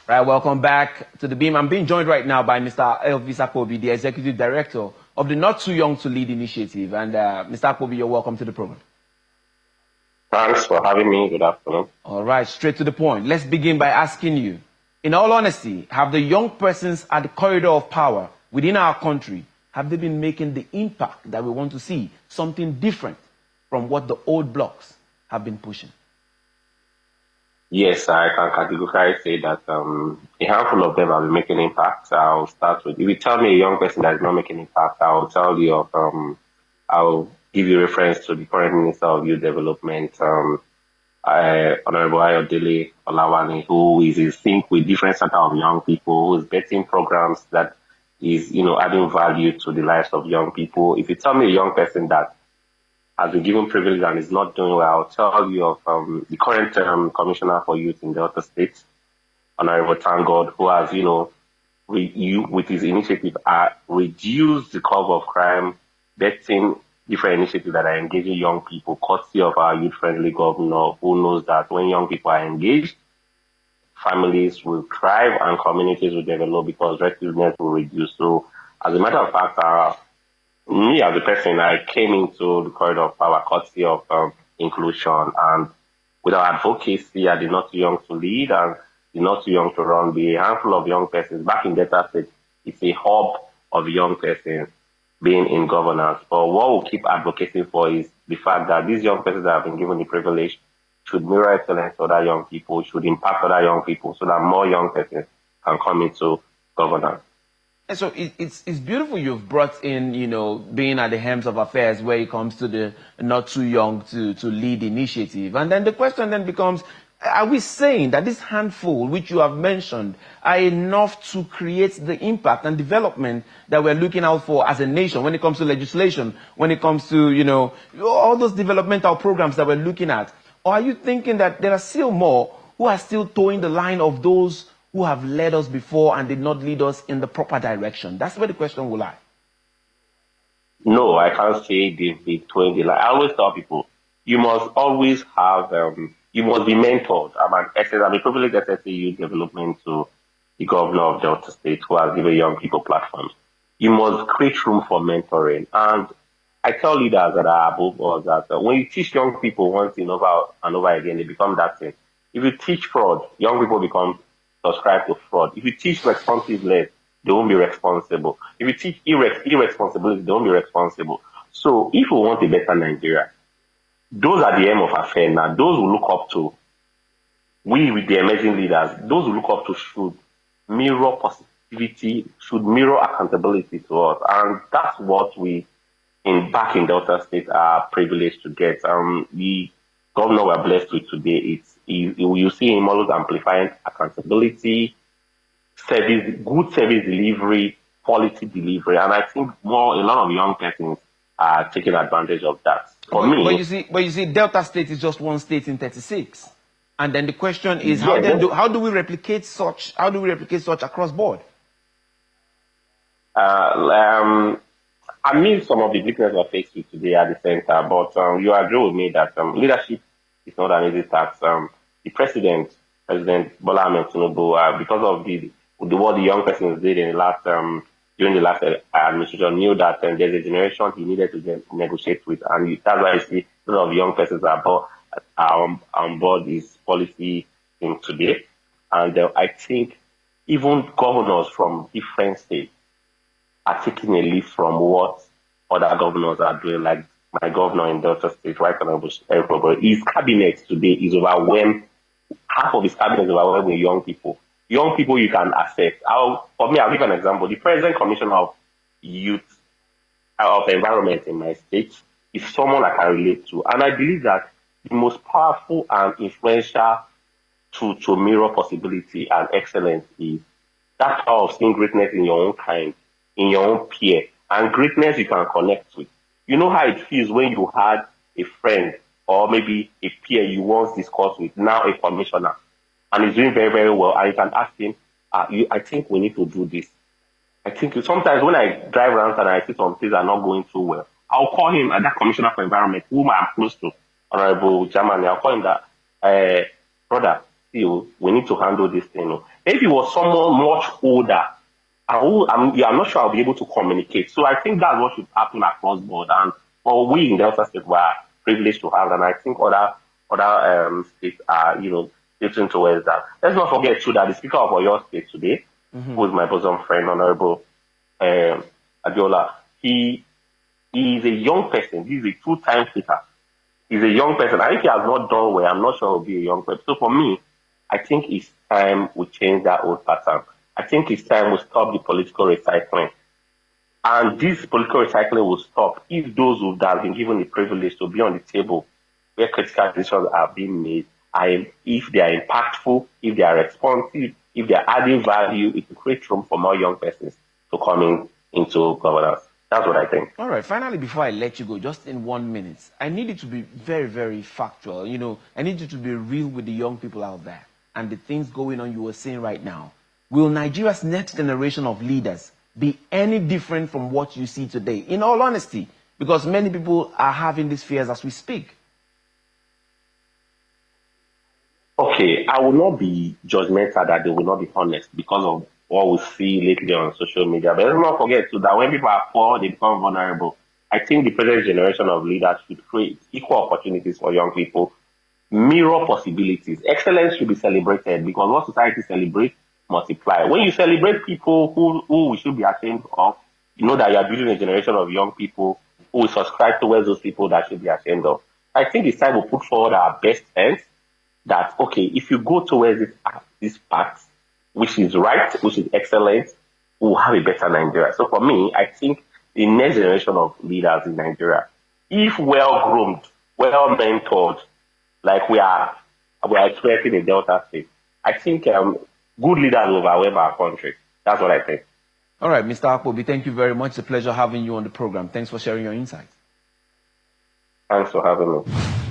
Right, welcome back to the Beam. I'm being joined right now by Mr. Elvis Akpobi, the Executive Director of the Not Too Young to Lead initiative. And Mr. Akpobi, you're welcome to the program. Thanks for having me. Good afternoon. All right, straight to the point. Let's begin by asking you, in all honesty, have the young persons at the corridor of power within our country, have they been making the impact that we want to see, something different from what the old blocks have been pushing? Yes, I can categorically say that a handful of them have been making impact. I'll start with, if you tell me a young person that is not making impact, I'll tell you of, I'll give you reference to the current Minister of Youth Development, Honorable Ayodele Olawale, who is in sync with different set of young people, who is getting programs that is, adding value to the lives of young people. If you tell me a young person that has been given privilege and is not doing well, I'll tell you of the current Commissioner for Youth in Delta State, Honorable Tangod, who has, with his initiative, reduced the curve of crime, betting different initiatives that are engaging young people, courtesy of our youth-friendly governor, who knows that when young people are engaged, families will thrive and communities will develop because restlessness will reduce. So, as a matter of fact, me as a person, I came into the corridor of power courtesy of inclusion, and with our advocacy at the Not Too Young to Lead and the Not Too Young to Run, be a handful of young persons back in Delta State. It's a hub of young persons being in governance. But what we'll keep advocating for is the fact that these young persons that have been given the privilege should mirror excellence to other young people, should impact other young people so that more young persons can come into governance. And so it's beautiful you've brought in, being at the helms of affairs where it comes to the Not Too Young to Lead initiative. And then the question then becomes, are we saying that this handful, which you have mentioned, are enough to create the impact and development that we're looking out for as a nation when it comes to legislation, when it comes to, all those developmental programs that we're looking at? Or are you thinking that there are still more who are still towing the line of those who have led us before and did not lead us in the proper direction? That's where the question will lie. No, I can't say they've been towing the line. I always tell people, you must always have, you must be mentored. I'm a privileged SSA Youth Development to the governor of Delta State, who has given young people platforms. You must create room for mentoring. And I tell leaders that are above us that when you teach young people one thing over and over again, they become that thing. If you teach fraud, young people become subscribe to fraud. If you teach responsiveness, they won't be responsible. If you teach irresponsibility, they won't be responsible. So if we want a better Nigeria, those are the aim of affair now. Those who look up to, we with the emerging leaders, those who look up to should mirror positivity, should mirror accountability to us. And that's what we, back in Delta State, are privileged to get. The governor we're blessed with today, you see him always amplifying accountability, good service delivery, quality delivery, and I think a lot of young persons are taking advantage of that. But you see, Delta State is just one state in 36, and then the question is, how do we replicate such? How do we replicate such across board? I mean, some of the weaknesses we're faced with today at the center, but you agree with me that leadership is not an easy task. The President Bola Ahmed Tinubu, because of what the young persons did in the last during the last administration, knew that there's a generation he needed to negotiate with, and that's why you see a lot of young persons are on board his policy in today. And I think even governors from different states are taking a leaf from what other governors are doing, like my governor in Delta State, right now, his cabinet today is overwhelmed. Half of his cabinet is overwhelmed with young people. Young people you can affect. I'll give an example. The President Commissioner of Youth of Environment in my state is someone I can relate to. And I believe that the most powerful and influential to mirror possibility and excellence is that power of seeing greatness in your own kind, in your own peer, and greatness you can connect with. You know how it feels when you had a friend or maybe a peer you once discussed with, now a commissioner, and he's doing very, very well, and you can ask him, I think we need to do this. I think sometimes when I drive around and I see some things are not going too well, I'll call him, that Commissioner for Environment, whom I'm close to, Honorable Germany, I'll call him that, brother, still, we need to handle this thing. If it was someone much older, I'm not sure I'll be able to communicate. So I think that's what should happen across board. And for we in Delta State were privileged to have, and I think other states are, tilting towards that. Let's not forget too that the Speaker of Oyo State today, who is my bosom friend, Honorable Adiola, he is a young person. He's a two-time speaker. He's a young person. And if he has not done well, I'm not sure he'll be a young person. So for me, I think it's time we change that old pattern. I think it's time we stop the political recycling. And this political recycling will stop if those who have been given the privilege to be on the table where critical decisions are being made, if they are impactful, if they are responsive, if they are adding value, it will create room for more young persons to come into governance. That's what I think. All right. Finally, before I let you go, just in 1 minute, I need you to be very, very factual. I need you to be real with the young people out there and the things going on you were saying right now. Will Nigeria's next generation of leaders be any different from what you see today? In all honesty, because many people are having these fears as we speak. Okay, I will not be judgmental that they will not be honest because of what we see lately on social media. But let's not forget too that when people are poor, they become vulnerable. I think the present generation of leaders should create equal opportunities for young people, mirror possibilities. Excellence should be celebrated because what society celebrates, multiply. When you celebrate people who we should be ashamed of, you know that you are building a generation of young people who will subscribe towards those people that should be ashamed of. I think it's time we put forward our best sense that, okay, if you go towards this path, which is right, which is excellent, we'll have a better Nigeria. So for me, I think the next generation of leaders in Nigeria, if well-groomed, well-mentored, like we are experiencing in Delta State, I think good leaders will overwhelm our country. That's what I think. All right, Mr. Akpobi, thank you very much. It's a pleasure having you on the program. Thanks for sharing your insights. Thanks for having me.